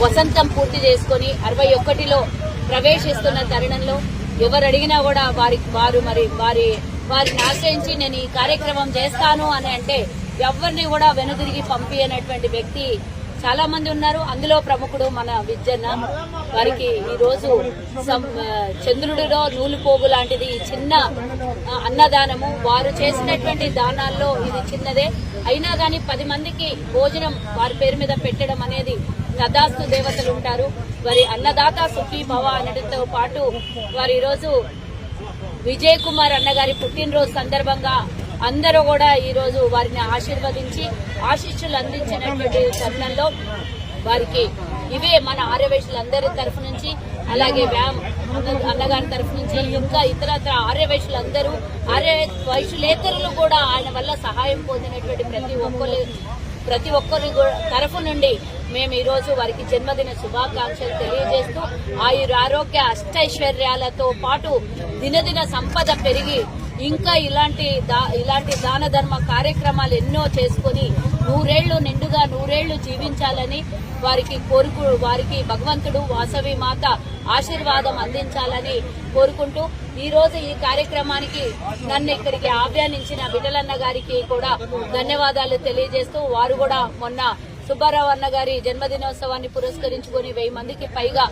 వసంతం పూర్తి చేసుకుని 61లో ప్రవేశిస్తున్న తరుణంలో ఎవరు అడిగినా కూడా వారిని ఆశ్రయించి నేను ఈ కార్యక్రమం చేస్తాను అని అంటే ఎవరిని కూడా వెనుదిరిగి పంపినటువంటి వ్యక్తి చాలా మంది ఉన్నారు. అందులో ప్రముఖుడు మన విజ్జన్న. వారికి ఈ రోజు చంద్రుడిలో నూలుపోగు లాంటిది ఈ చిన్న అన్నదానము. వారు చేసినటువంటి దానాల్లో ఇది చిన్నదే అయినా గానీ 10 మందికి భోజనం వారి పేరు మీద పెట్టడం అనేది తదాస్తు దేవతలు ఉంటారు. వారి అన్నదాత సుఖీ భవ అనడంతో పాటు వారు ఈరోజు విజయ్ కుమార్ అన్నగారి పుట్టినరోజు సందర్భంగా అందరూ కూడా ఈ రోజు వారిని ఆశీర్వదించి ఆశీస్సులు అందించినటువంటి తరుణంలో వారికి ఇవే మన ఆర్యవైశ్యులందరి తరఫు నుంచి, అలాగే అన్నగారి తరఫు నుంచి, ఇంకా ఇతరత్ర ఆర్యవైశ్యులందరూ ఆర్యవైశ్యులేతరులు కూడా ఆయన వల్ల సహాయం పొందినటువంటి ప్రతి ఒక్కరి తరఫు నుండి మేము ఈ రోజు వారికి జన్మదిన శుభాకాంక్షలు తెలియజేస్తూ ఆయురారోగ్య అష్టైశ్వర్యాలతో పాటు దినదిన సంపద పెరిగి ఇంకా ఇలాంటి దాన ధర్మ కార్యక్రమాలు ఎన్నో చేసుకుని నిండుగా నూరేళ్లు జీవించాలని వారికి భగవంతుడు వాసవి మాత ఆశీర్వాదం అందించాలని కోరుకుంటూ ఈ రోజు ఈ కార్యక్రమానికి నన్ను ఇక్కడికి ఆహ్వానించిన విఠలన్న గారికి కూడా ధన్యవాదాలు తెలియజేస్తూ వారు కూడా మొన్న సుబ్బారావు అన్న గారి జన్మదినోత్సవాన్ని పురస్కరించుకుని 1000 మందికి పైగా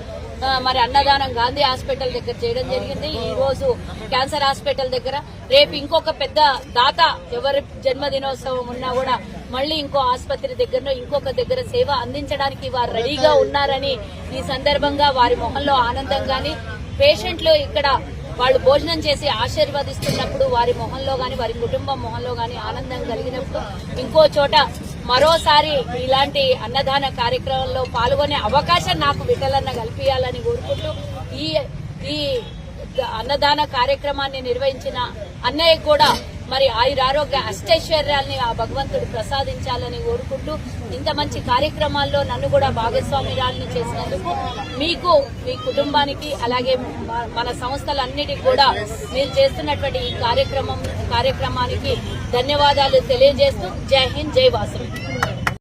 మరి అన్నదానం గాంధీ హాస్పిటల్ దగ్గర చేయడం జరిగింది. ఈ రోజు క్యాన్సర్ హాస్పిటల్ దగ్గర, రేపు ఇంకొక పెద్ద దాత ఎవరి జన్మదినోత్సవం ఉన్నా కూడా మళ్లీ ఇంకో ఆసుపత్రి దగ్గర ఇంకొక దగ్గర సేవ అందించడానికి వారు రెడీగా ఉన్నారని ఈ సందర్భంగా వారి మొహంలో ఆనందం గాని, పేషెంట్లు ఇక్కడ వాళ్ళు భోజనం చేసి ఆశీర్వదిస్తున్నప్పుడు వారి మొహంలో గాని వారి కుటుంబం మొహంలో గాని ఆనందం కలిగినప్పుడు ఇంకో చోట మరోసారి ఇలాంటి అన్నదాన కార్యక్రమంలో పాల్గొనే అవకాశం నాకు విఠలన్న కల్పించాలని కోరుకుంటూ ఈ అన్నదాన కార్యక్రమాన్ని నిర్వహించిన అన్నయ్య కూడా మరి ఆయురారోగ్య అష్టైశ్వర్యాల్ని ఆ భగవంతుడు ప్రసాదించాలని కోరుకుంటూ ఇంత మంచి కార్యక్రమాల్లో నన్ను కూడా భాగస్వామ్యురాలను చేసినందుకు మీకు, మీ కుటుంబానికి, అలాగే మన సంస్థలన్నిటికీ కూడా మీరు చేస్తున్నటువంటి ఈ కార్యక్రమానికి ధన్యవాదాలు తెలియజేస్తూ జై హింద్, జై వాసవి.